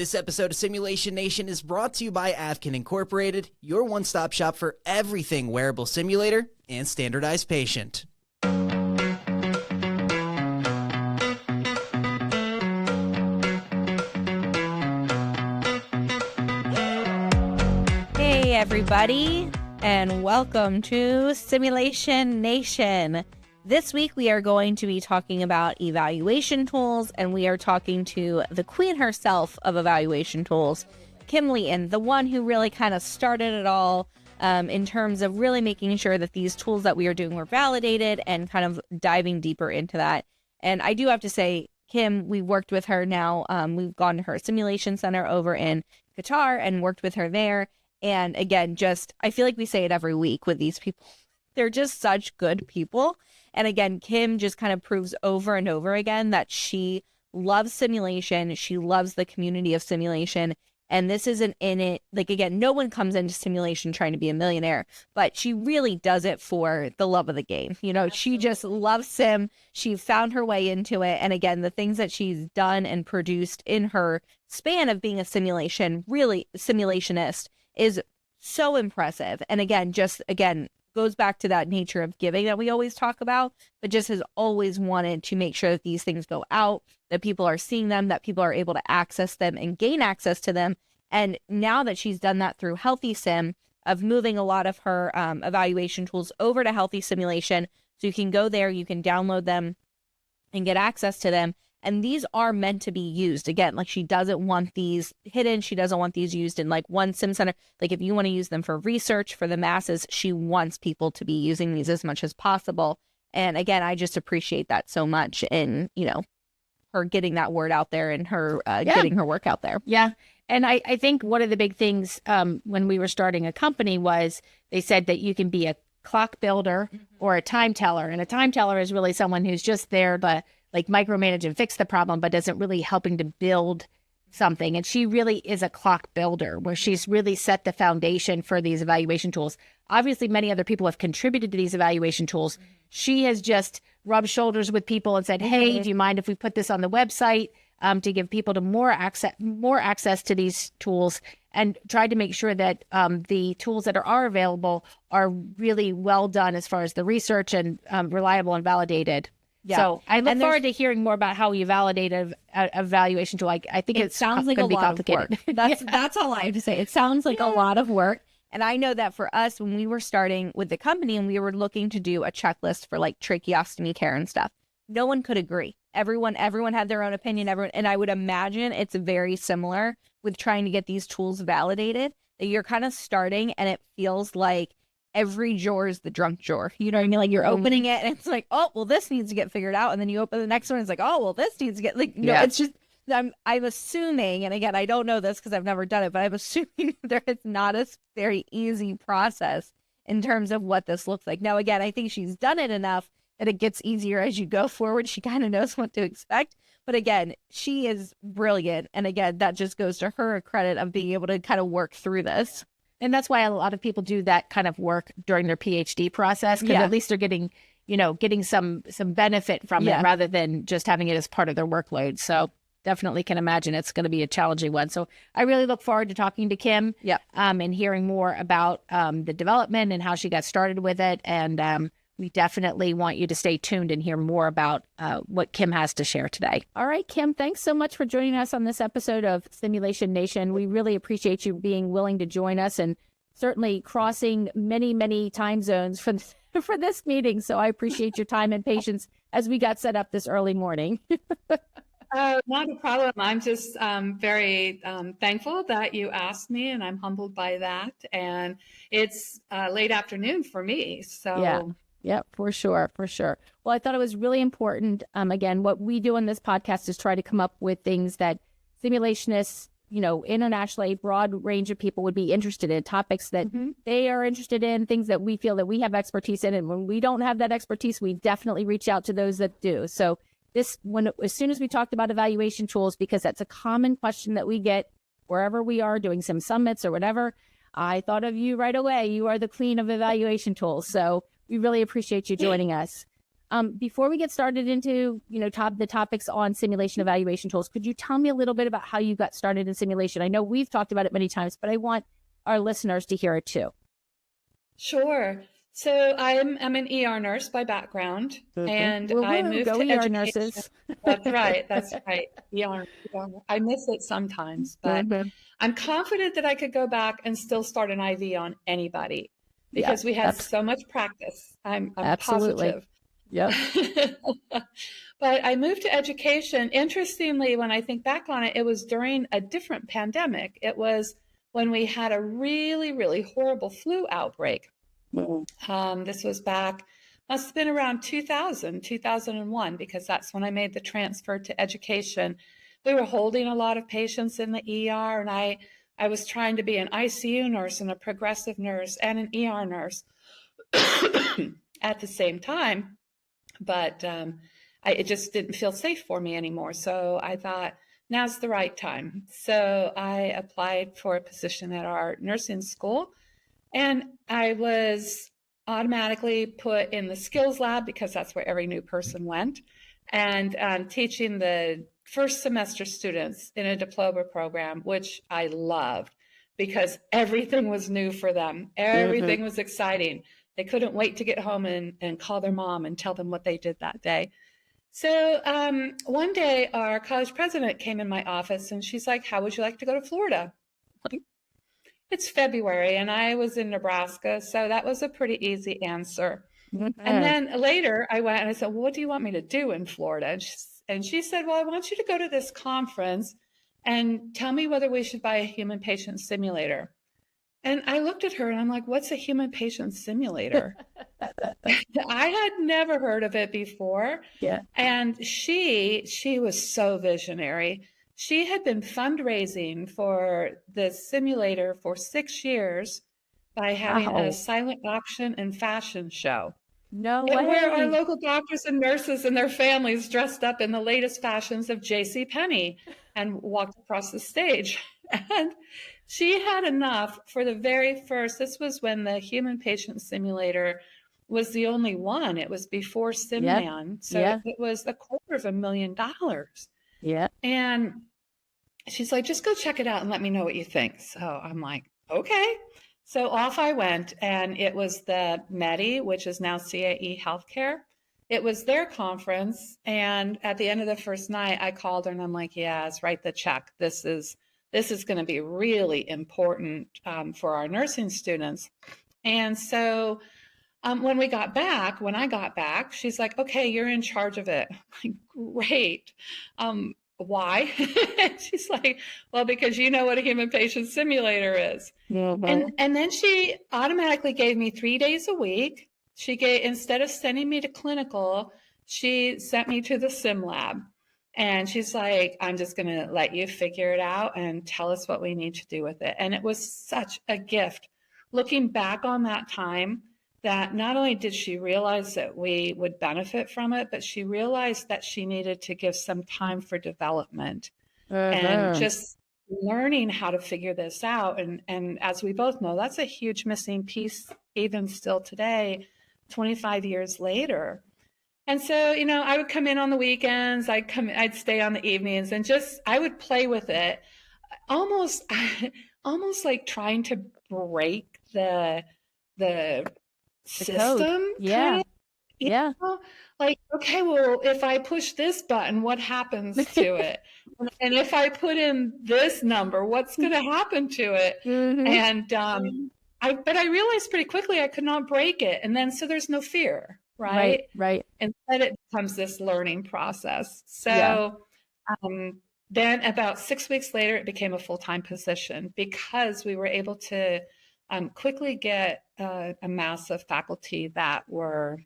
This episode of Simulation Nation is brought to you by Avkin Incorporated, your one-stop shop for everything wearable simulator and standardized patient. Hey everybody, and welcome to Simulation Nation. This week we are going to be talking about evaluation tools, and we are talking to the queen herself of evaluation tools, Kim Leighton, the one who really kind of started it all in terms of really making sure that these tools that we are doing were validated and kind of diving deeper into that. And I do have to say, Kim, we worked with her now. We've gone to her simulation center over in Qatar and worked with her there. And again, I feel like we say it every week with these people. They're just such good people. And again, Kim just kind of proves over and over again that she loves simulation. She loves the community of simulation. And this isn't in it. Like, again, no one comes into simulation trying to be a millionaire, but she really does it for the love of the game. You know, she just loves sim. She found her way into it. And again, the things that she's done and produced in her span of being a simulationist is so impressive. And again, goes back to that nature of giving that we always talk about, but just has always wanted to make sure that these things go out, that people are seeing them, that people are able to access them and gain access to them. And now that she's done that through Healthy Sim, of moving a lot of her evaluation tools over to Healthy Simulation, so you can go there, you can download them and get access to them. And these are meant to be used. Again, like, she doesn't want these hidden. She doesn't want these used in like one sim center. Like, if you want to use them for research for the masses, she wants people to be using these as much as possible. And again, I just appreciate that so much in, her getting that word out there and her getting her work out there. Yeah. And I think one of the big things when we were starting a company was they said that you can be a clock builder or a time teller. And a time teller is really someone who's just there to like micromanage and fix the problem, but isn't really helping to build something. And she really is a clock builder, where she's really set the foundation for these evaluation tools. Obviously, many other people have contributed to these evaluation tools. She has just rubbed shoulders with people and said, hey, do you mind if we put this on the website to give people to more access to these tools, and tried to make sure that the tools that are available are really well done as far as the research and reliable and validated. Yeah. So I look forward to hearing more about how you validate a evaluation tool. I think it sounds like a lot of work. That's all I have to say. It sounds like a lot of work. And I know that for us, when we were starting with the company and we were looking to do a checklist for like tracheostomy care and stuff, no one could agree. Everyone had their own opinion. And I would imagine it's very similar with trying to get these tools validated, that you're kind of starting and it feels like every drawer is the drunk drawer. You know what I mean? Like, you're opening it and it's like, oh, well, this needs to get figured out. And then you open the next one and it's like, oh, well, this needs to get it's just, I'm assuming, and again, I don't know this because I've never done it, but I'm assuming there is not a very easy process in terms of what this looks like. Now, again, I think she's done it enough that it gets easier as you go forward. She kind of knows what to expect. But again, she is brilliant. And again, that just goes to her credit of being able to kind of work through this. And that's why a lot of people do that kind of work during their PhD process, because at least they're getting some benefit from it rather than just having it as part of their workload. So definitely can imagine it's going to be a challenging one. So I really look forward to talking to Kim and hearing more about the development and how she got started with it. And we definitely want you to stay tuned and hear more about what Kim has to share today. All right, Kim, thanks so much for joining us on this episode of Simulation Nation. We really appreciate you being willing to join us and certainly crossing many, many time zones for this meeting. So I appreciate your time and patience as we got set up this early morning. Not a problem. I'm just very thankful that you asked me, and I'm humbled by that. And it's late afternoon for me. So yeah, for sure. Well, I thought it was really important. Again, what we do in this podcast is try to come up with things that simulationists, internationally, a broad range of people would be interested in, topics that they are interested in, things that we feel that we have expertise in. And when we don't have that expertise, we definitely reach out to those that do. So as soon as we talked about evaluation tools, because that's a common question that we get wherever we are doing some summits or whatever, I thought of you right away. You are the queen of evaluation tools. So we really appreciate you joining us. Before we get started into, the topics on simulation evaluation tools, could you tell me a little bit about how you got started in simulation? I know we've talked about it many times, but I want our listeners to hear it too. Sure. So I'm an ER nurse by background, and I moved Go to ER education. nurses. That's right. That's right. ER. I miss it sometimes, but I'm confident that I could go back and still start an IV on anybody because we had so much practice. I'm Absolutely. positive. Yep. But I moved to education. Interestingly, when I think back on it, it was during a different pandemic. It was when we had a really, really horrible flu outbreak. This was back, must have been around 2001, because that's when I made the transfer to education. We were holding a lot of patients in the ER, and I was trying to be an ICU nurse and a progressive nurse and an ER nurse at the same time. But it just didn't feel safe for me anymore. So I thought, now's the right time. So I applied for a position at our nursing school, and I was automatically put in the skills lab because that's where every new person went, and teaching the first semester students in a diploma program, which I loved because everything was new for them. Everything was exciting. They couldn't wait to get home and call their mom and tell them what they did that day. So one day our college president came in my office and she's like, "How would you like to go to Florida?" Like, it's February and I was in Nebraska, so that was a pretty easy answer. And then later I went and I said, "Well, what do you want me to do in Florida?" And she said, "Well, I want you to go to this conference and tell me whether we should buy a human patient simulator." And I looked at her and I'm like, "What's a human patient simulator?" I had never heard of it before. Yeah. And she was so visionary. She had been fundraising for the simulator for 6 years by having a silent auction and fashion show. No way. Where our local doctors and nurses and their families dressed up in the latest fashions of JCPenney and walked across the stage. And she had enough for the very first, this was when the human patient simulator was the only one. It was before SimMan. So it was $250,000. Yeah. And she's like, "Just go check it out and let me know what you think." So I'm like, okay. So off I went, and it was the Medi, which is now CAE Healthcare. It was their conference. And at the end of the first night, I called her and I'm like, "Yes, write the check. This is going to be really important for our nursing students." And so when I got back, she's like, "Okay, you're in charge of it." I'm like, "Great. Why?" She's like, "Well, because you know what a human patient simulator is." And then she automatically gave me 3 days a week. Instead of sending me to clinical, she sent me to the sim lab. And she's like, "I'm just going to let you figure it out and tell us what we need to do with it." And it was such a gift. Looking back on that time, that not only did she realize that we would benefit from it, but she realized that she needed to give some time for development and just learning how to figure this out. And as we both know, that's a huge missing piece, even still today, 25 years later. And so, I would come in on the weekends, I'd stay on the evenings, and I would play with it, almost like trying to break the system. Code. Yeah. You know? Like, okay, well, if I push this button, what happens to it? And if I put in this number, what's going to happen to it? And but I realized pretty quickly I could not break it. And then so there's no fear, right? Right. Instead, it becomes this learning process. So then about 6 weeks later, it became a full-time position because we were able to quickly get a mass of faculty that were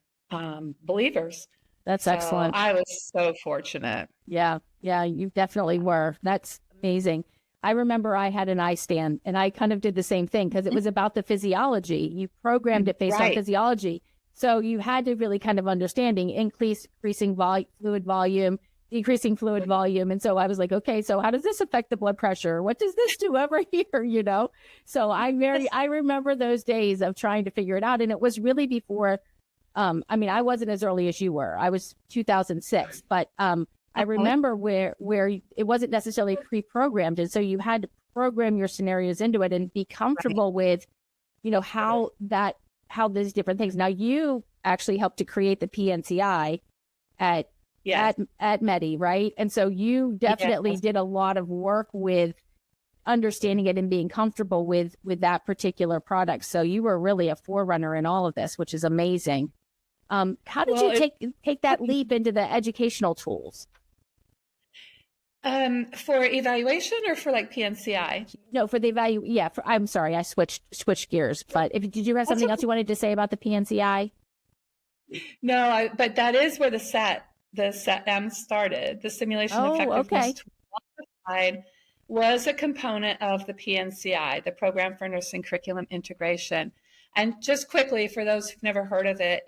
believers. That's excellent. I was so fortunate. Yeah, you definitely were. That's amazing. I remember I had an iStand and I kind of did the same thing because it was about the physiology. You programmed it based on physiology. So you had to really kind of understanding increasing fluid volume, decreasing fluid volume. And so I was like, okay, so how does this affect the blood pressure? What does this do over here? So I remember those days of trying to figure it out. And it was really before I mean, I wasn't as early as you were. I was 2006, but I remember where it wasn't necessarily pre-programmed, and so you had to program your scenarios into it and be comfortable with, how these different things. Now, you actually helped to create the PNCI at Medi, right? And so you definitely did a lot of work with understanding it and being comfortable with that particular product. So you were really a forerunner in all of this, which is amazing. How did you take that leap into the educational tools? For evaluation or for like PNCI? No, for the I'm sorry, I switched gears. But did you have something else you wanted to say about the PNCI? No, but that is where the SET M started. The simulation effectiveness tool was a component of the PNCI, the Program for Nursing Curriculum Integration. And just quickly, for those who've never heard of it,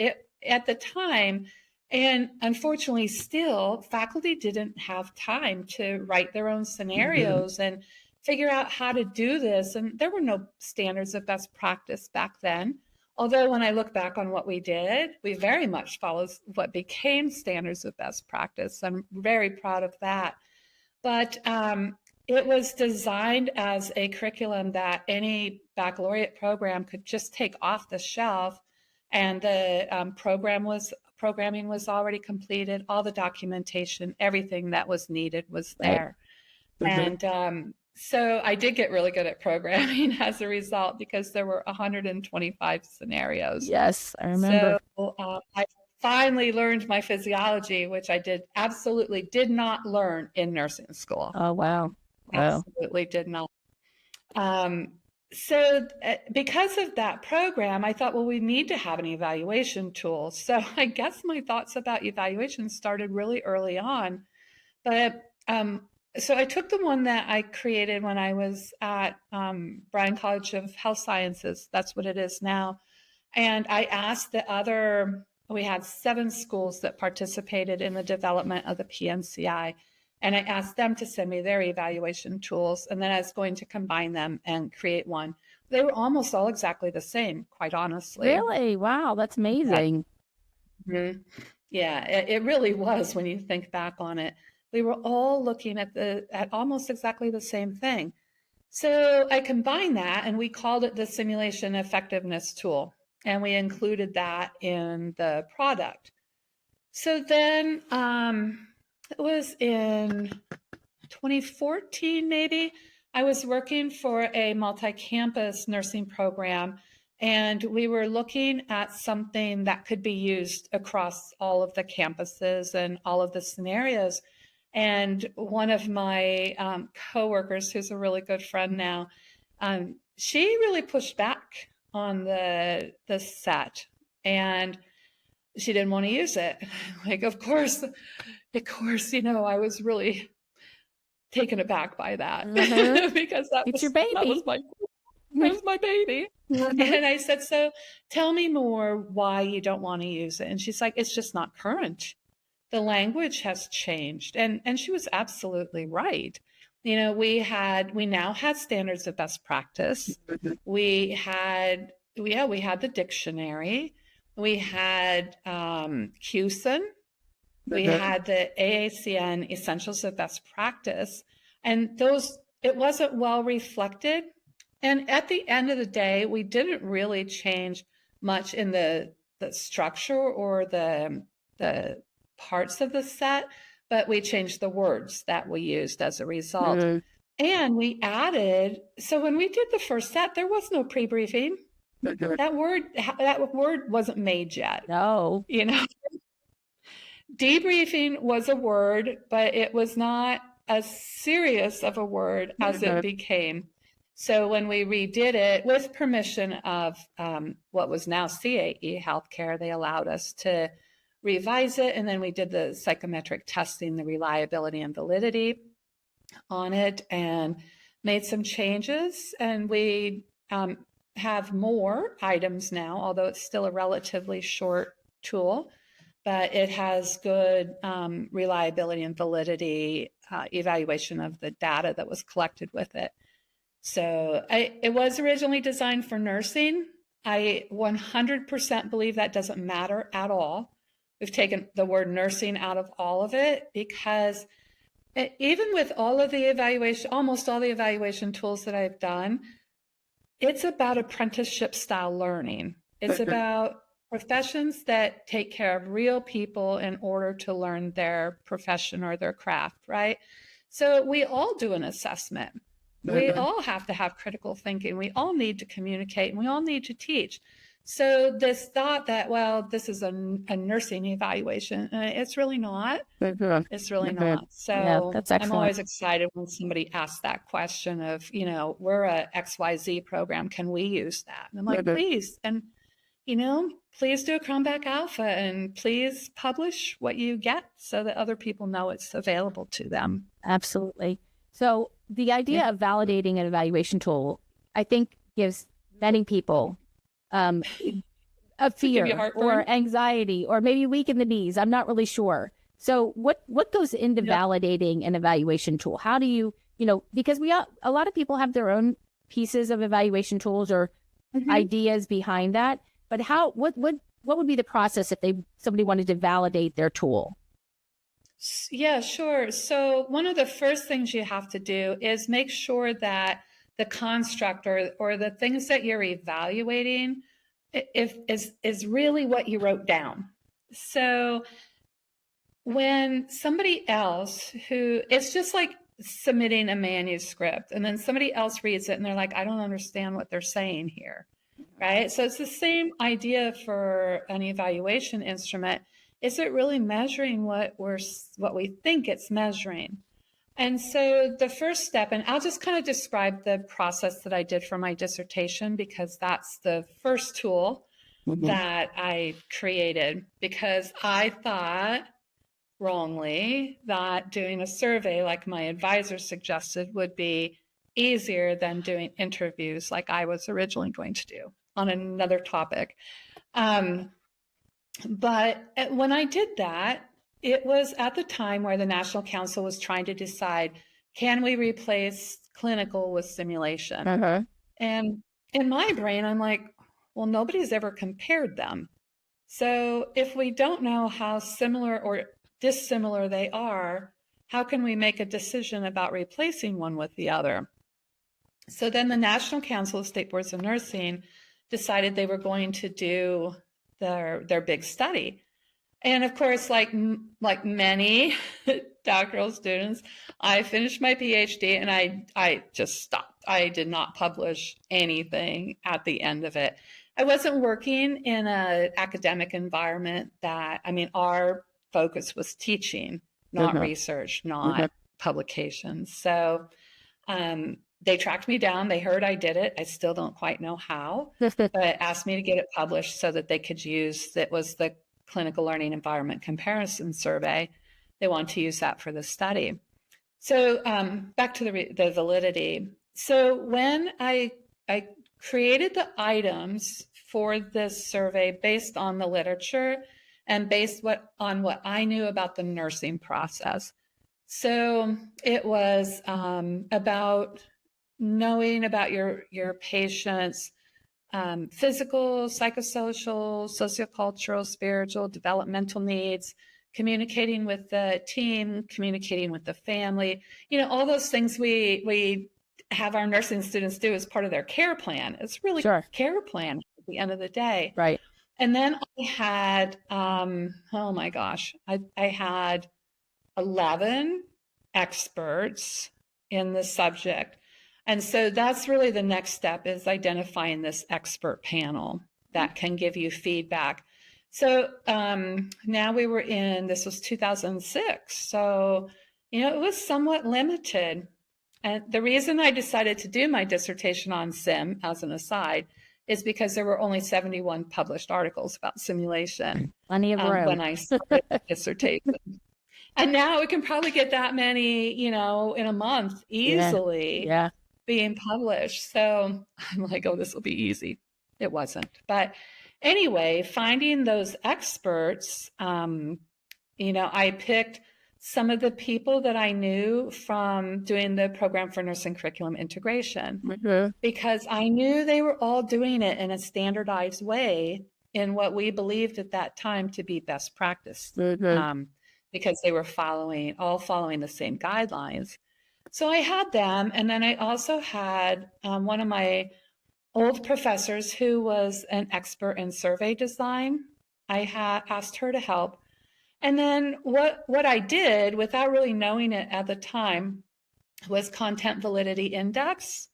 at the time, and unfortunately still, faculty didn't have time to write their own scenarios and figure out how to do this. And there were no standards of best practice back then. Although when I look back on what we did, we very much followed what became standards of best practice. I'm very proud of that. But it was designed as a curriculum that any baccalaureate program could just take off the shelf, and the programming was already completed. All the documentation, everything that was needed was there. Right. And so I did get really good at programming as a result, because there were 125 scenarios. Yes, I remember. So I finally learned my physiology, which I absolutely did not learn in nursing school. Oh, wow. Absolutely did not. So because of that program, I thought, well, we need to have an evaluation tool. So I guess my thoughts about evaluation started really early on. But so I took the one that I created when I was at Bryan College of Health Sciences. That's what it is now. And I asked we had 7 schools that participated in the development of the PNCI. And I asked them to send me their evaluation tools, and then I was going to combine them and create one. They were almost all exactly the same, quite honestly. Really? Wow, that's amazing. Mm-hmm. Yeah, it really was when you think back on it. We were all looking at almost exactly the same thing. So I combined that, and we called it the Simulation Effectiveness Tool, and we included that in the product. So then it was in 2014, maybe. I was working for a multi-campus nursing program, and we were looking at something that could be used across all of the campuses and all of the scenarios. And one of my coworkers, who's a really good friend now, she really pushed back on the set, and she didn't want to use it. Like, of course, I was really taken aback by that because it's your baby. That was my baby. And I said, so tell me more why you don't want to use it. And she's like, it's just not current. The language has changed. And she was absolutely right. We now had standards of best practice. We had the dictionary. We had QSIN. We had the AACN Essentials of Best Practice, and it wasn't well reflected. And at the end of the day, we didn't really change much in the structure or the parts of the set, but we changed the words that we used as a result. And we added, so when we did the first set, there was no pre-briefing. That word wasn't made yet. No. Debriefing was a word, but it was not as serious of a word as it became. So when we redid it with permission of what was now CAE Healthcare, they allowed us to revise it. And then we did the psychometric testing, the reliability and validity on it, and made some changes. And we have more items now, although it's still a relatively short tool. But it has good reliability and validity evaluation of the data that was collected with it. So it was originally designed for nursing, I 100% believe that doesn't matter at all. We've taken the word nursing out of all of it because even with all of the evaluation, almost all the evaluation tools that I've done, it's about apprenticeship style learning. It's about professions that take care of real people in order to learn their profession or their craft, right? So we all do an assessment. We all have to have critical thinking. We all need to communicate and we all need to teach. So this thought that, well, this is a nursing evaluation, it's really not. It's really not. So Yeah, that's excellent. I'm always excited when somebody asks that question of, we're a XYZ program. Can we use that? And I'm like, please. And, please do a Chromback Alpha and please publish what you get so that other people know it's available to them. Absolutely. So the idea of validating an evaluation tool, I think, gives many people a fear or anxiety or maybe weak in the knees. I'm not really sure. So what goes into validating an evaluation tool? How do you, because a lot of people have their own pieces of evaluation tools or ideas behind that. But what would be the process if somebody wanted to validate their tool? Yeah, sure. So one of the first things you have to do is make sure that the construct or the things that you're evaluating is really what you wrote down. So when somebody else it's just like submitting a manuscript and then somebody else reads it and they're like, I don't understand what they're saying here, right? So it's the same idea for an evaluation instrument. Is it really measuring what we think it's measuring? And so the first step, and I'll just kind of describe the process that I did for my dissertation because that's the first tool that I created, because I thought wrongly that doing a survey like my advisor suggested would be easier than doing interviews like I was originally going to do on another topic. But when I did that, it was at the time where the National Council was trying to decide, can we replace clinical with simulation? And in my brain, I'm like, well, nobody's ever compared them. So if we don't know how similar or dissimilar they are, how can we make a decision about replacing one with the other? So then the National Council of State Boards of Nursing decided they were going to do their big study. And of course, like many doctoral students, I finished my PhD and I just stopped. I did not publish anything at the end of it. I wasn't working in an academic environment our focus was teaching, not research, not publications. So they tracked me down. They heard I did it. I still don't quite know how, but asked me to get it published so that they could use, it was the Clinical Learning Environment Comparison Survey. They wanted to use that for the study. So back to the validity. So when I created the items for this survey based on the literature and based on what I knew about the nursing process. So it was about knowing about your patient's physical, psychosocial, sociocultural, spiritual, developmental needs, communicating with the team, communicating with the family, all those things we have our nursing students do as part of their care plan. It's really care plan at the end of the day. Right. And then I had, oh my gosh, I had 11 experts in the subject. And so that's really the next step, is identifying this expert panel that can give you feedback. So now this was 2006. So, it was somewhat limited. And the reason I decided to do my dissertation on sim, as an aside, is because there were only 71 published articles about simulation. Plenty of room. When I started the dissertation. And now we can probably get that many, in a month easily. Yeah. Being published. So I'm like, oh, this will be easy. It wasn't. But anyway, finding those experts, I picked some of the people that I knew from doing the program for nursing curriculum integration, because I knew they were all doing it in a standardized way in what we believed at that time to be best practice, because they were all following the same guidelines. So I had them. And then I also had one of my old professors who was an expert in survey design. I had asked her to help. And then what I did, without really knowing it at the time, was content validity index.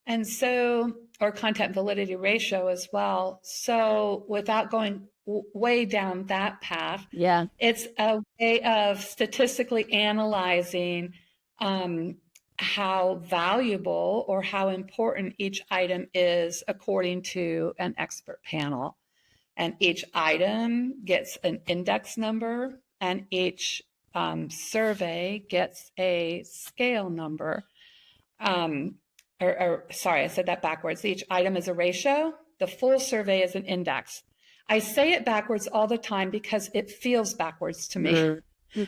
And so, or content validity ratio as well. So without going way down that path, it's a way of statistically analyzing how valuable or how important each item is according to an expert panel. And each item gets an index number, and each survey gets a scale number. Sorry, I said that backwards. Each item is a ratio. The full survey is an index. I say it backwards all the time because it feels backwards to me.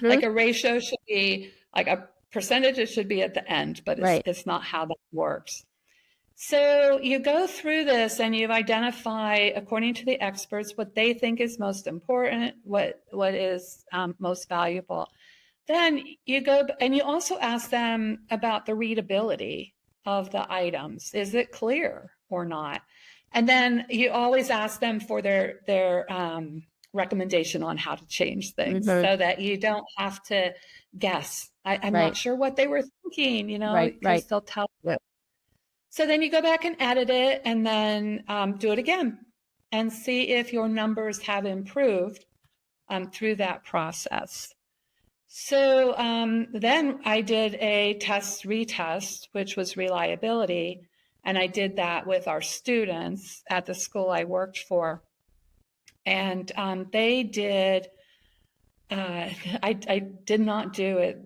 Like a ratio should be, like a percentage, it should be at the end, but it's not how that works. So you go through this and you identify, according to the experts, what they think is most important, what is most valuable. Then you go and you also ask them about the readability of the items. Is it clear or not? And then you always ask them for their recommendation on how to change things, so that you don't have to guess. I'm not sure what they were thinking, because they'll tell you. So then you go back and edit it, and then do it again and see if your numbers have improved through that process. So then I did a retest, which was reliability. And I did that with our students at the school I worked for. And they did, I did not do it.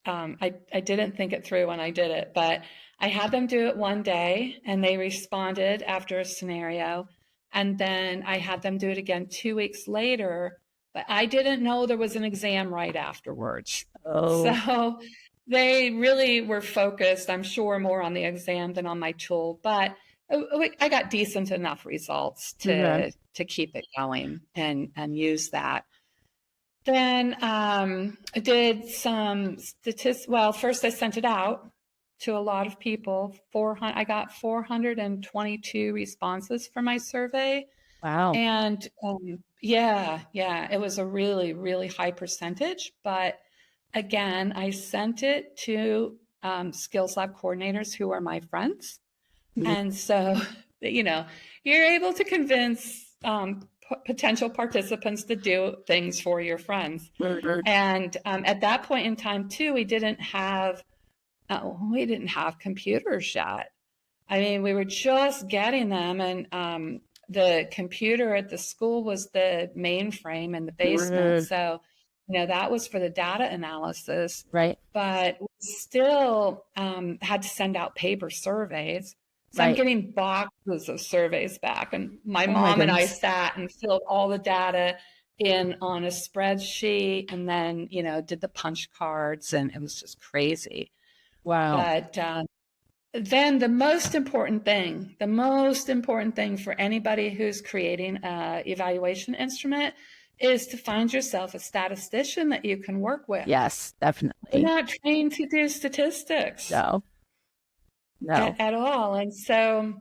I didn't think it through when I did it, but I had them do it one day and they responded after a scenario. And then I had them do it again 2 weeks later, but I didn't know there was an exam right afterwards. So they really were focused, I'm sure, more on the exam than on my tool, but I got decent enough results to keep it going and use that. Then I did some statistics. Well, first I sent it out to a lot of people. I got 422 responses for my survey. Wow. And it was a really, really high percentage. But again, I sent it to skills lab coordinators who are my friends. And so, you're able to convince potential participants to do things for your friends. And at that point in time, too, we didn't have computers yet. I mean, we were just getting them, and the computer at the school was the mainframe in the basement. So, that was for the data analysis. Right. But we still had to send out paper surveys. So I'm getting boxes of surveys back. And my mom and I sat and filled all the data in on a spreadsheet, and then, did the punch cards, and it was just crazy. Wow. But then the most important thing for anybody who's creating an evaluation instrument is to find yourself a statistician that you can work with. Yes, definitely. You're not trained to do statistics. No. At all. And so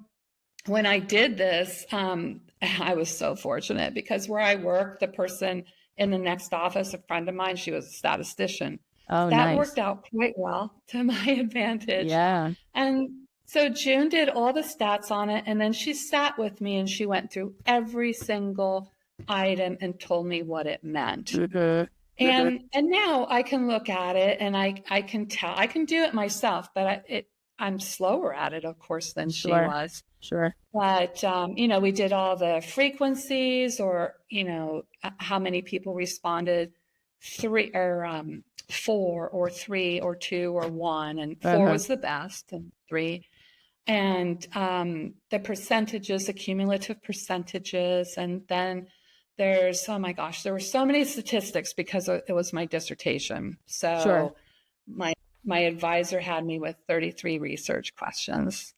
when I did this, I was so fortunate because where I work, the person in the next office, a friend of mine, she was a statistician. Oh, that nice. worked out quite well to my advantage. Yeah. And so June did all the stats on it, and then she sat with me and she went through every single item and told me what it meant. And now I can look at it and I can tell. I can do it myself, but I'm slower at it, of course, than she was. Sure. But, we did all the frequencies, or, how many people responded, 3 or 4 or 3 or 2 or 1, and 4 was the best, and 3. And the percentages, the cumulative percentages, and then oh my gosh, there were so many statistics because it was my dissertation. So Sure. my advisor had me with 33 research questions.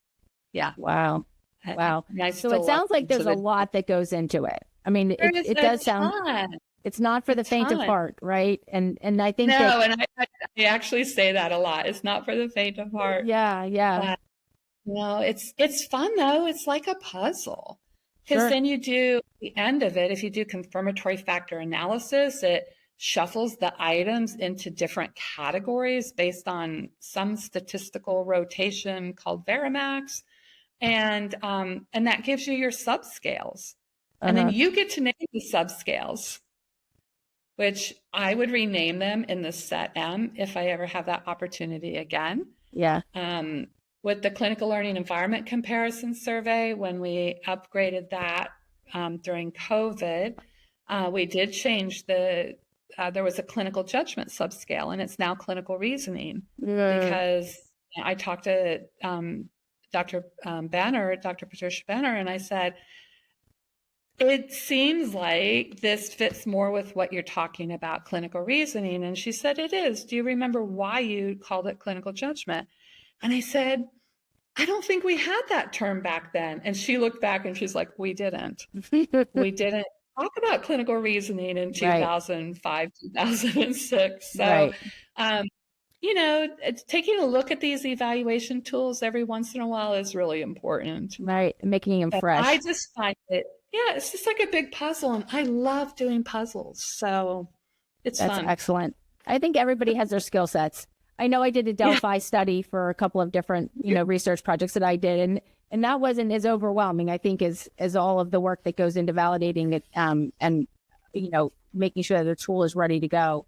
Yeah. Wow. Wow. I So still it sounds like there's a the lot that goes into it. I mean, There is it a does sound, ton. it's not for the faint of ton. heart, right? And I think No, that, and I actually say that a lot. It's not for the faint of heart. yeah, But no, it's fun though. It's like a puzzle. Because sure. then you do the end of it, if you do confirmatory factor analysis, it shuffles the items into different categories based on some statistical rotation called Varimax. And that gives you your subscales. And then you get to name the subscales, which I would rename them in the set M if I ever have that opportunity again. Yeah. With the clinical learning environment comparison survey, when we upgraded that during COVID, we did change there was a clinical judgment subscale, and it's now clinical reasoning because I talked to Dr. Patricia Benner, and I said, it seems like this fits more with what you're talking about, clinical reasoning. And she said, it is. Do you remember why you called it clinical judgment? And I said, I don't think we had that term back then. And she looked back and she's like, we didn't. We didn't talk about clinical reasoning in 2005, 2006. So, taking a look at these evaluation tools every once in a while is really important. Right. Making them fresh. I just find it's just like a big puzzle. And I love doing puzzles. So it's fun. That's excellent. I think everybody has their skill sets. I know I did a Delphi study for a couple of different, research projects that I did, and that wasn't as overwhelming, I think, as all of the work that goes into validating it, and making sure that the tool is ready to go,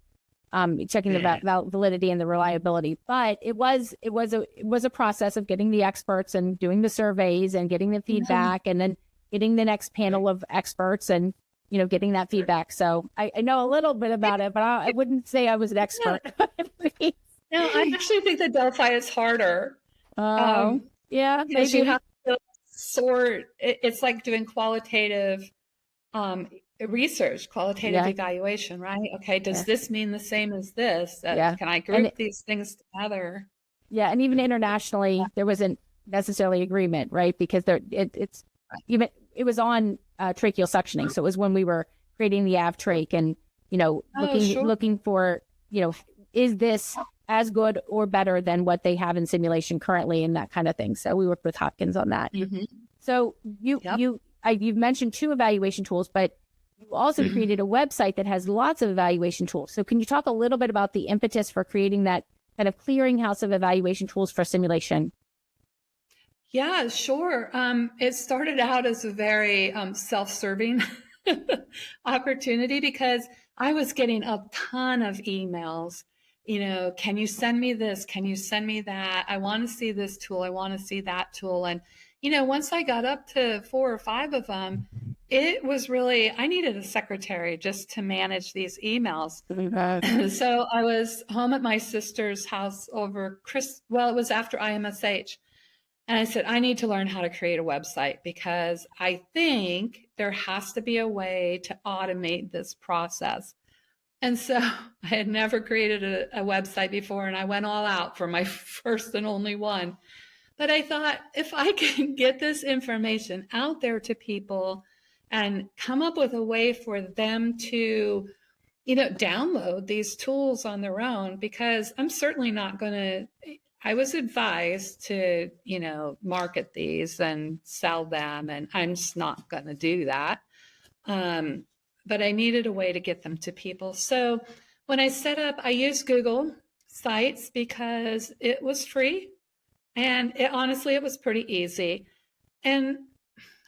checking the validity and the reliability. But it was a process of getting the experts and doing the surveys and getting the feedback, and then getting the next panel of experts and getting that feedback. So I know a little bit about it, but I wouldn't say I was an expert. No, I actually think that Delphi is harder. Yeah, because maybe. you have to sort. It's like doing qualitative research, qualitative evaluation, right? Okay, does this mean the same as this? Can I group these things together? Yeah, and even internationally, there wasn't necessarily agreement, right? Because it was on tracheal suctioning, so it was when we were creating the AvTrach and looking for is this as good or better than what they have in simulation currently and that kind of thing. So we worked with Hopkins on that. Mm-hmm. So you've mentioned 2 evaluation tools, but you also created a website that has lots of evaluation tools. So can you talk a little bit about the impetus for creating that kind of clearinghouse of evaluation tools for simulation? Yeah, sure. It started out as a very self-serving opportunity because I was getting a ton of emails. Can you send me this? Can you send me that? I want to see this tool. I want to see that tool. And, once I got up to 4 or 5 of them, it was really, I needed a secretary just to manage these emails. So I was home at my sister's house over it was after IMSH. And I said, I need to learn how to create a website because I think there has to be a way to automate this process. And so I had never created a website before, and I went all out for my first and only one. But I thought, if I can get this information out there to people and come up with a way for them to, download these tools on their own, because I'm certainly not going to, I was advised to, market these and sell them, and I'm just not going to do that. But I needed a way to get them to people. So when I set up, I used Google Sites because it was free. And honestly, it was pretty easy. And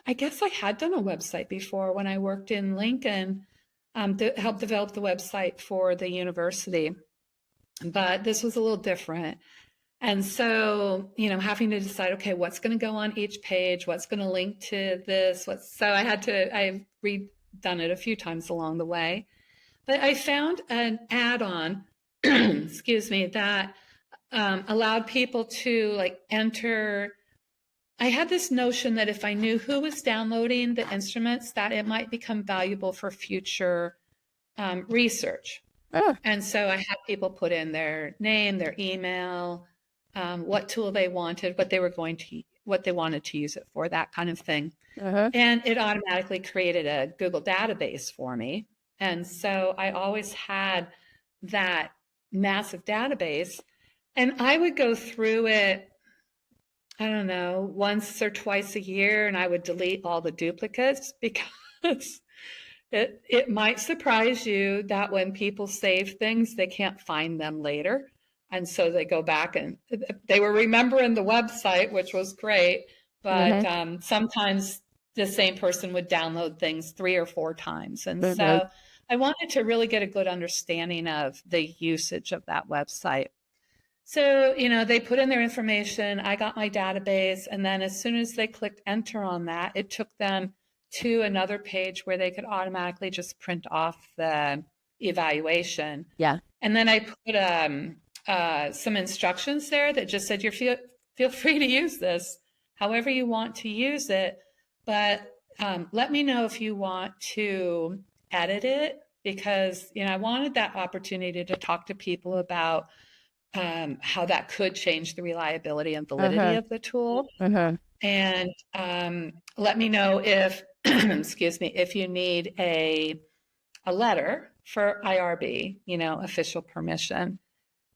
I guess I had done a website before when I worked in Lincoln to help develop the website for the university. But this was a little different. And so, having to decide, okay, what's going to go on each page? What's going to link to this? I've redone it a few times along the way. But I found an add-on, excuse me, that allowed people to enter I had this notion that if I knew who was downloading the instruments, that it might become valuable for future research. Oh. And so I had people put in their name, their email, what tool they wanted, what they wanted to use it for, that kind of thing. Uh-huh. And it automatically created a Google database for me. And so I always had that massive database, and I would go through it, I don't know, once or twice a year, and I would delete all the duplicates because it might surprise you that when people save things, they can't find them later. And so they go back and they were remembering the website, which was great. But sometimes the same person would download things 3 or 4 times. And so I wanted to really get a good understanding of the usage of that website. So, they put in their information, I got my database, and then as soon as they clicked enter on that, it took them to another page where they could automatically just print off the evaluation. Yeah. And then I put some instructions there that just said, feel free to use this however you want to use it, but let me know if you want to edit it, because, I wanted that opportunity to talk to people about how that could change the reliability and validity of the tool. And let me know if, excuse me, if you need a letter for IRB, official permission.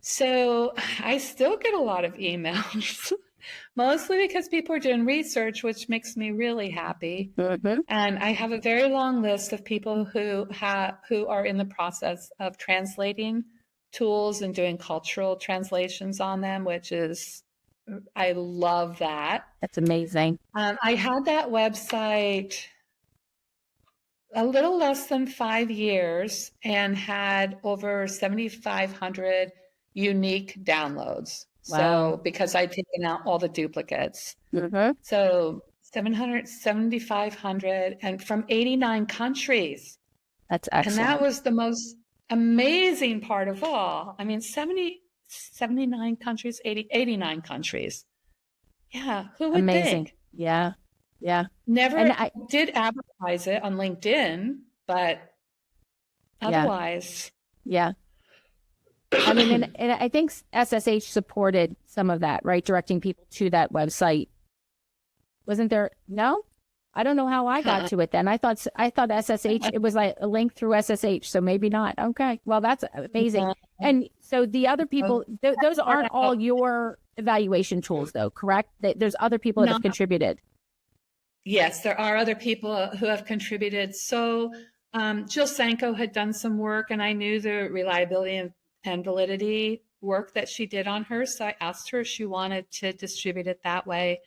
So I still get a lot of emails, mostly because people are doing research, which makes me really happy. And I have a very long list of people who are in the process of translating tools and doing cultural translations on them, which is, I love that. That's amazing. I had that website a little less than 5 years and had over 7,500 unique downloads. Wow. So because I'd taken out all the duplicates. So 7,500 and from 89 countries. That's excellent. And that was the most amazing part of all. I mean, 79 countries, 89 countries. Yeah, who would think? Yeah. Never did advertise it on LinkedIn, but otherwise. Yeah. I mean, and I think SSH supported some of that, right? Directing people to that website. Wasn't there? No? I don't know how I got to it then. I thought SSH, it was like a link through SSH. So maybe not. Okay. Well, that's amazing. And so the other people, those aren't all your evaluation tools though, correct? There's other people that have contributed. Yes, there are other people who have contributed. So Jill Sanko had done some work, and I knew the reliability and validity work that she did on her. So I asked her if she wanted to distribute it that way.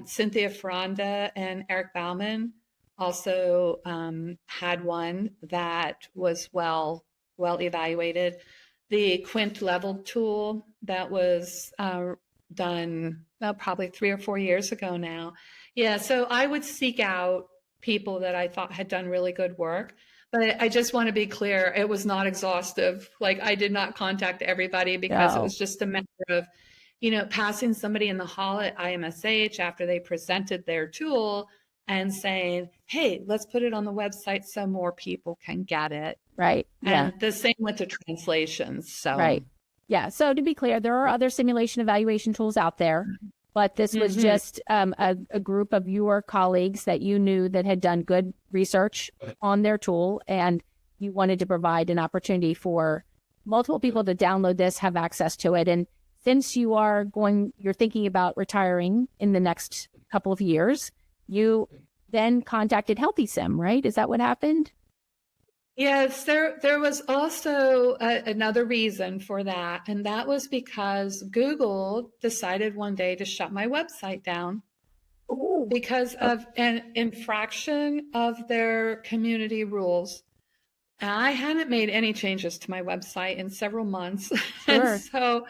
Cynthia Ferranda and Eric Bauman also had one that was well evaluated. The Quint level tool that was done probably 3 or 4 years ago now. Yeah, so I would seek out people that I thought had done really good work. But I just want to be clear, it was not exhaustive. Like, I did not contact everybody because it was just a matter of, passing somebody in the hall at IMSH after they presented their tool and saying, hey, let's put it on the website so more people can get it. Right. Yeah. And the same with the translations. So. Right. Yeah. So to be clear, there are other simulation evaluation tools out there, but this was just a group of your colleagues that you knew that had done good research on their tool, and you wanted to provide an opportunity for multiple people to download this, have access to it. And since you're thinking about retiring in the next couple of years, you then contacted HealthySim, right? Is that what happened? Yes, there was also another reason for that, and that was because Google decided one day to shut my website down because of an infraction of their community rules. I hadn't made any changes to my website in several months. Sure. And so,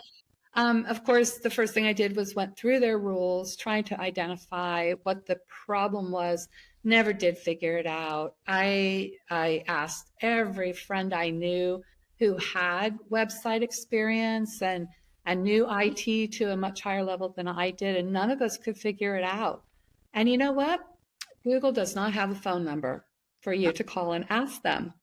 of course, the first thing I did was went through their rules, trying to identify what the problem was. Never did figure it out. I asked every friend I knew who had website experience, and and knew IT to a much higher level than I did, and none of us could figure it out. And you know what? Google does not have a phone number for you to call and ask them.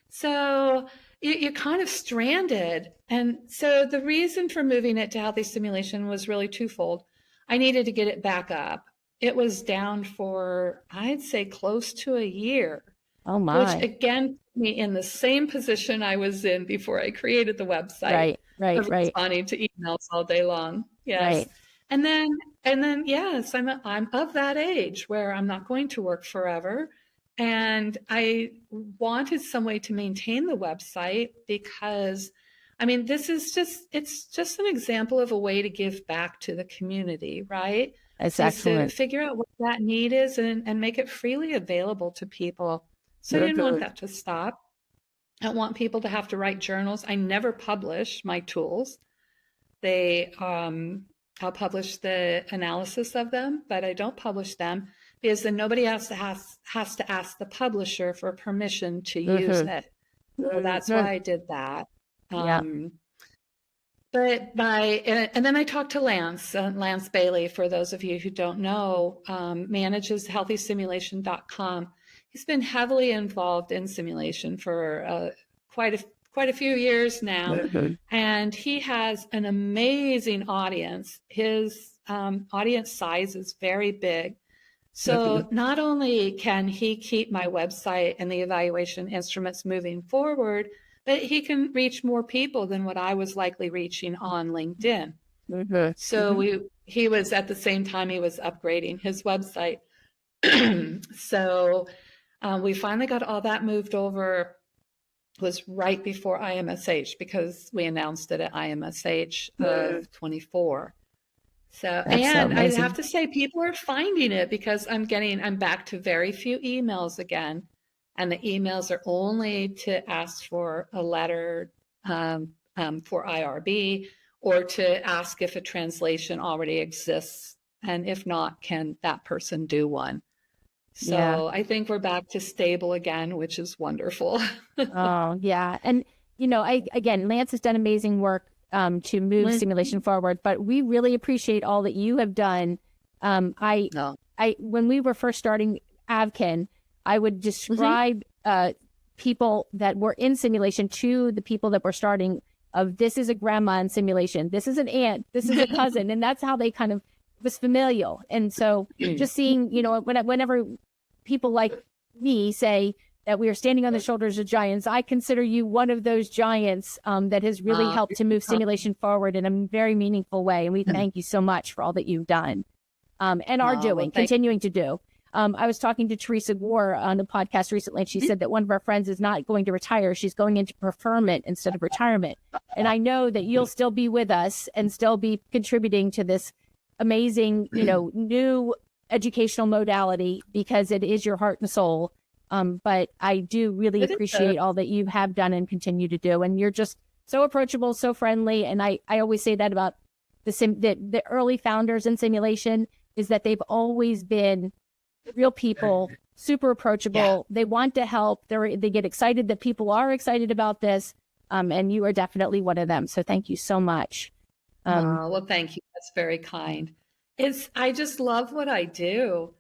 So you're kind of stranded. And so the reason for moving it to Healthy Simulation was really twofold. I needed to get it back up. It was down for, I'd say, close to a year. Oh my. Which again, put me in the same position I was in before I created the website. Right. Responding to emails all day long. Yes. Right. And then yes, I'm of that age where I'm not going to work forever. And I wanted some way to maintain the website because, I mean, it's just an example of a way to give back to the community, right? That's Just excellent. to figure out what that need is and make it freely available to people. So I didn't want that to stop. I don't want people to have to write journals. I never publish my tools. I'll publish the analysis of them, but I don't publish them because then nobody has to ask the publisher for permission to use it. So that's why I did that. And then I talked to Lance Bailey, for those of you who don't know, manages healthysimulation.com. He's been heavily involved in simulation for quite a few years now, and he has an amazing audience. His audience size is very big. So not only can he keep my website and the evaluation instruments moving forward, but he can reach more people than what I was likely reaching on LinkedIn. So he was, at the same time, he was upgrading his website. So we finally got all that moved over. It was right before IMSH because we announced it at IMSH of 24. So, and I have to say, people are finding it because I'm back to very few emails again. And the emails are only to ask for a letter for IRB or to ask if a translation already exists. And if not, can that person do one? So I think we're back to stable again, which is wonderful. Oh, yeah. And, Lance has done amazing work to move simulation forward, but we really appreciate all that you have done. When we were first starting Avkin, I would describe people that were in simulation to the people that were starting of, this is a grandma in simulation, this is an aunt, this is a cousin. And that's how they kind of was familial. And so just seeing, whenever people like me say that we are standing on the shoulders of giants, I consider you one of those giants that has really helped to move simulation forward in a very meaningful way. And we thank you so much for all that you've done and are doing, continuing to do. I was talking to Teresa Gore on the podcast recently, and she said that one of our friends is not going to retire. She's going into preferment instead of retirement. And I know that you'll still be with us and still be contributing to this amazing, new educational modality because it is your heart and soul. But I do really appreciate all that you have done and continue to do. And you're just so approachable, so friendly. And I always say that about the early founders in simulation is that they've always been real people, super approachable. Yeah. They want to help. They get excited that people are excited about this. And you are definitely one of them. So thank you so much. Well, thank you. That's very kind. I just love what I do.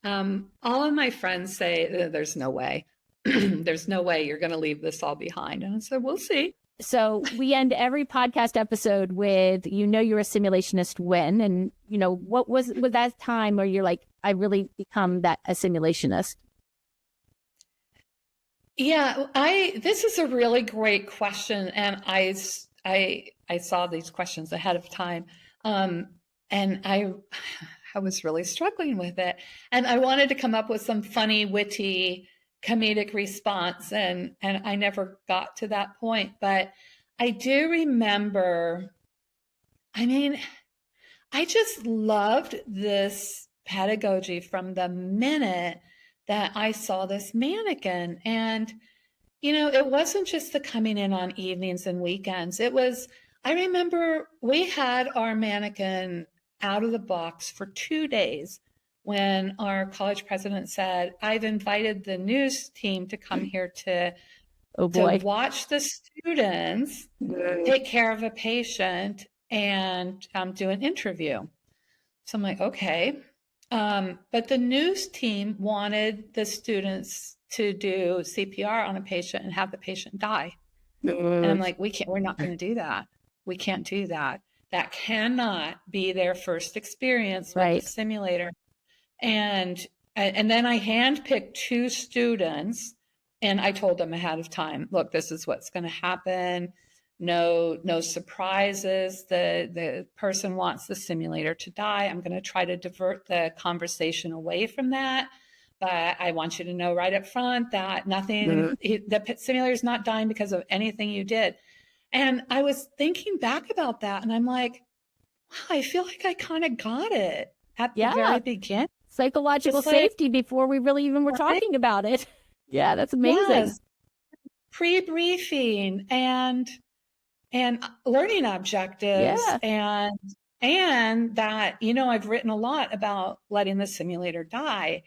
All of my friends say, there's no way. There's no way you're going to leave this all behind. And I said, we'll see. So we end every podcast episode with, you're a simulationist when, and, what was that time where you're like, I really become a simulationist? Yeah, this is a really great question. And I saw these questions ahead of time. And I was really struggling with it. And I wanted to come up with some funny, witty, comedic response. And I never got to that point. But I do remember, I just loved this pedagogy from the minute that I saw this mannequin. And, it wasn't just the coming in on evenings and weekends. I remember we had our mannequin out of the box for 2 days when our college president said, I've invited the news team to come here to watch the students take care of a patient and do an interview. So I'm like, okay. But the news team wanted the students to do CPR on a patient and have the patient die. And I'm like, we're not going to do that. We can't do that. That cannot be their first experience with the simulator. And then I handpicked 2 students, and I told them ahead of time, look, this is what's going to happen. No surprises. The person wants the simulator to die. I'm going to try to divert the conversation away from that. But I want you to know right up front that nothing, the simulator is not dying because of anything you did. And I was thinking back about that, and I'm like, wow, I feel like I kind of got it at the very beginning. Psychological safety before we really even were talking about it. Yeah, that's amazing. Yes. Pre-briefing and learning objectives and that, I've written a lot about letting the simulator die.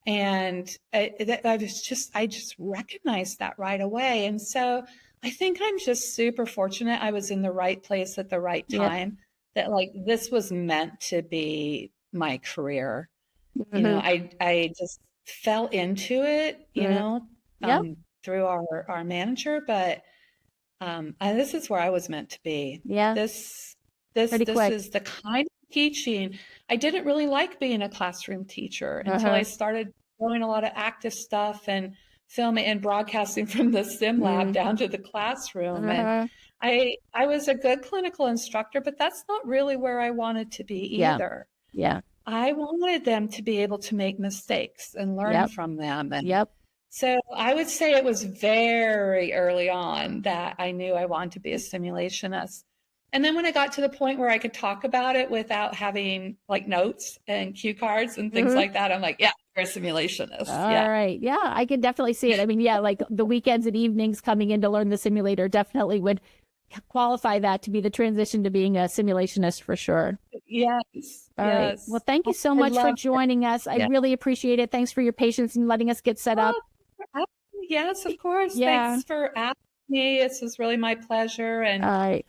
And I just recognized that right away. And so I think I'm just super fortunate I was in the right place at the right time, that like this was meant to be my career. I just fell into it, through our manager, but this is where I was meant to be. Yeah. This is the kind of teaching. I didn't really like being a classroom teacher until I started doing a lot of active stuff and filming and broadcasting from the sim lab down to the classroom. And I was a good clinical instructor, but that's not really where I wanted to be either. Yeah. I wanted them to be able to make mistakes and learn from them. And so I would say it was very early on that I knew I wanted to be a simulationist. And then when I got to the point where I could talk about it without having like notes and cue cards and things like that, I'm like, yeah, you're a simulationist. All right. Yeah, I can definitely see it. I mean, like the weekends and evenings coming in to learn the simulator definitely would qualify that to be the transition to being a simulationist for sure. Yes. All right. Well, thank you so much for joining us. I really appreciate it. Thanks for your patience and letting us get set up. Yes, of course. Thanks for asking me. This was really my pleasure. And I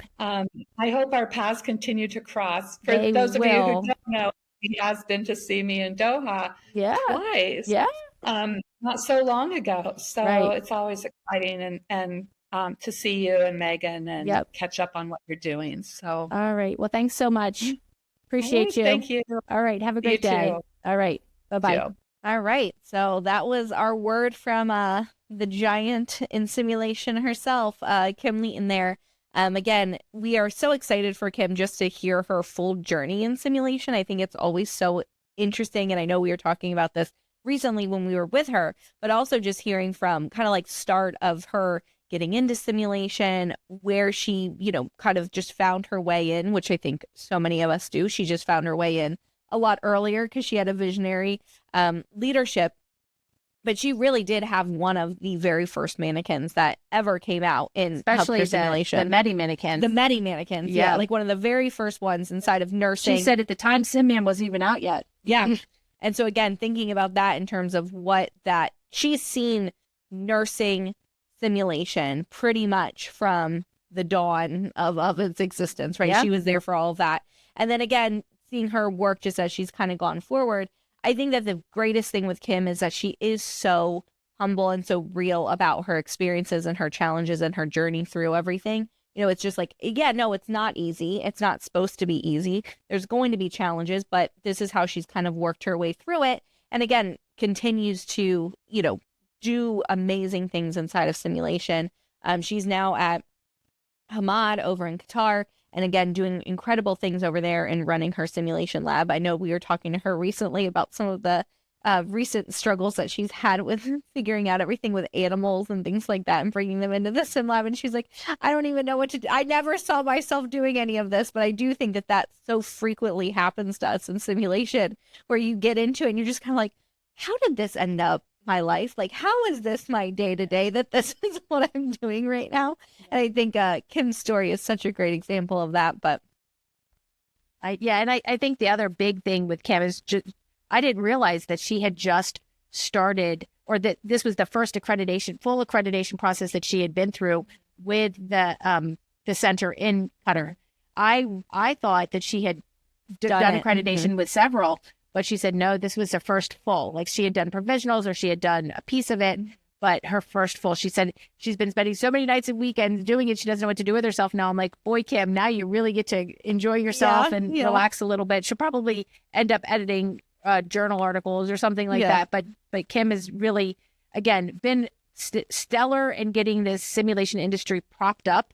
hope our paths continue to cross. For those of you who don't know, he has been to see me in Doha twice. Yeah. Not so long ago. So it's always exciting and to see you and Megan and catch up on what you're doing. So all right. Well, thanks so much. Appreciate you. Thank you. All right. Have a great day. Too. All right. Bye-bye. All right. So that was our word from the giant in simulation herself, Kim Leighton there. Again, we are so excited for Kim just to hear her full journey in simulation. I think it's always so interesting. And I know we were talking about this recently when we were with her, but also just hearing from kind of like start of her getting into simulation, where she, kind of just found her way in, which I think so many of us do. She just found her way in a lot earlier because she had a visionary leadership. But she really did have one of the very first mannequins that ever came out in especially simulation. The Medi mannequins. The Medi mannequins, yeah. Like one of the very first ones inside of nursing. She said at the time SimMan wasn't even out yet. Yeah. And so again, thinking about that in terms of what that she's seen nursing simulation pretty much from the dawn of its existence, right? She was there for all of that. And then again, seeing her work just as she's kind of gone forward, I think that the greatest thing with Kim is that she is so humble and so real about her experiences and her challenges and her journey through everything. It's just like, it's not easy. It's not supposed to be easy. There's going to be challenges, but this is how she's kind of worked her way through it. And again, continues to, do amazing things inside of simulation. She's now at Hamad over in Qatar, and again, doing incredible things over there and running her simulation lab. I know we were talking to her recently about some of the recent struggles that she's had with figuring out everything with animals and things like that and bringing them into the sim lab. And she's like, I don't even know what to do. I never saw myself doing any of this, but I do think that so frequently happens to us in simulation, where you get into it and you're just kind of like, how did this end up my life? Like, how is this my day-to-day that this is what I'm doing right now? And I think Kim's story is such a great example of that. But I think the other big thing with Kim is just, I didn't realize that she had just started, or that this was the first full accreditation process that she had been through with the center in Qatar. I thought that she had done it. accreditation with several, but she said no, this was her first full. Like she had done provisionals or she had done a piece of it, but her first full. She said she's been spending so many nights and weekends doing it, she doesn't know what to do with herself now. I'm like, boy, Kim, now you really get to enjoy yourself and relax a little bit. She'll probably end up editing journal articles or something like that. But Kim has really, again, been stellar in getting this simulation industry propped up.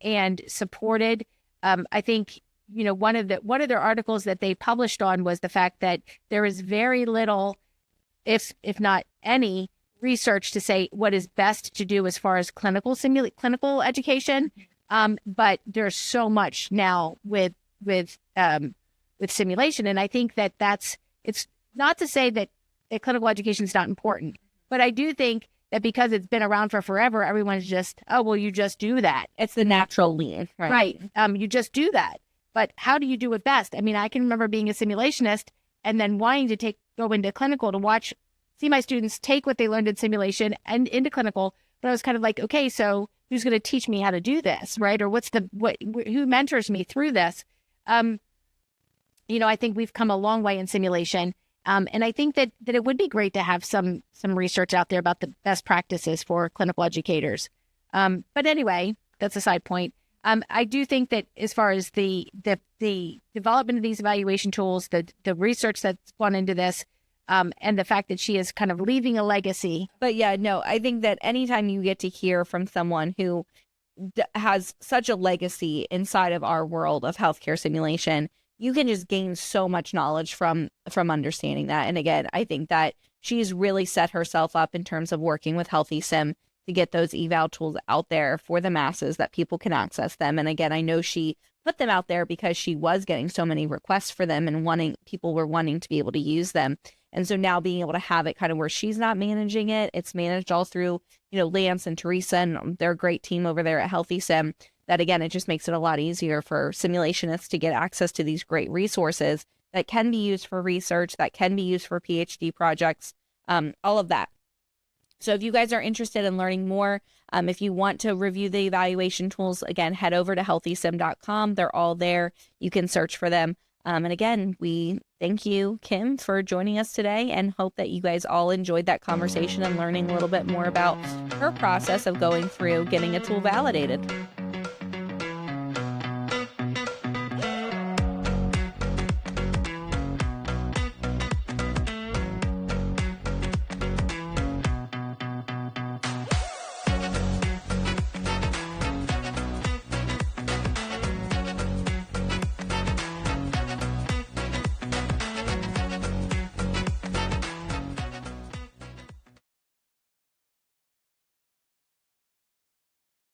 And supported. I think, one of their articles that they published on was the fact that there is very little, if not any, research to say what is best to do as far as clinical education. But there's so much now with simulation, and I think it's not to say that clinical education is not important, but I do think that because it's been around for forever, everyone's just, oh, well, you just do that. It's the natural lead, right? You just do that. But how do you do it best? I mean, I can remember being a simulationist and then wanting to go into clinical to see my students take what they learned in simulation and into clinical. But I was kind of like, okay, so who's going to teach me how to do this, right? Or who mentors me through this? I think we've come a long way in simulation. And I think that it would be great to have some research out there about the best practices for clinical educators. But anyway, that's a side point. I do think that as far as the development of these evaluation tools, the research that's gone into this, and the fact that she is kind of leaving a legacy. But I think that anytime you get to hear from someone who has such a legacy inside of our world of healthcare simulation, you can just gain so much knowledge from understanding that. And again, I think that she's really set herself up in terms of working with Healthy Sim to get those eval tools out there for the masses that people can access them. And again, I know she put them out there because she was getting so many requests for them and people were wanting to be able to use them. And so now being able to have it kind of where she's not managing it, it's managed all through, Lance and Teresa and their great team over there at Healthy Sim. That again, it just makes it a lot easier for simulationists to get access to these great resources that can be used for research, that can be used for PhD projects, all of that. So if you guys are interested in learning more, if you want to review the evaluation tools, again, head over to healthysim.com. They're all there. You can search for them. And again, we thank you, Kim, for joining us today and hope that you guys all enjoyed that conversation and learning a little bit more about her process of going through getting a tool validated.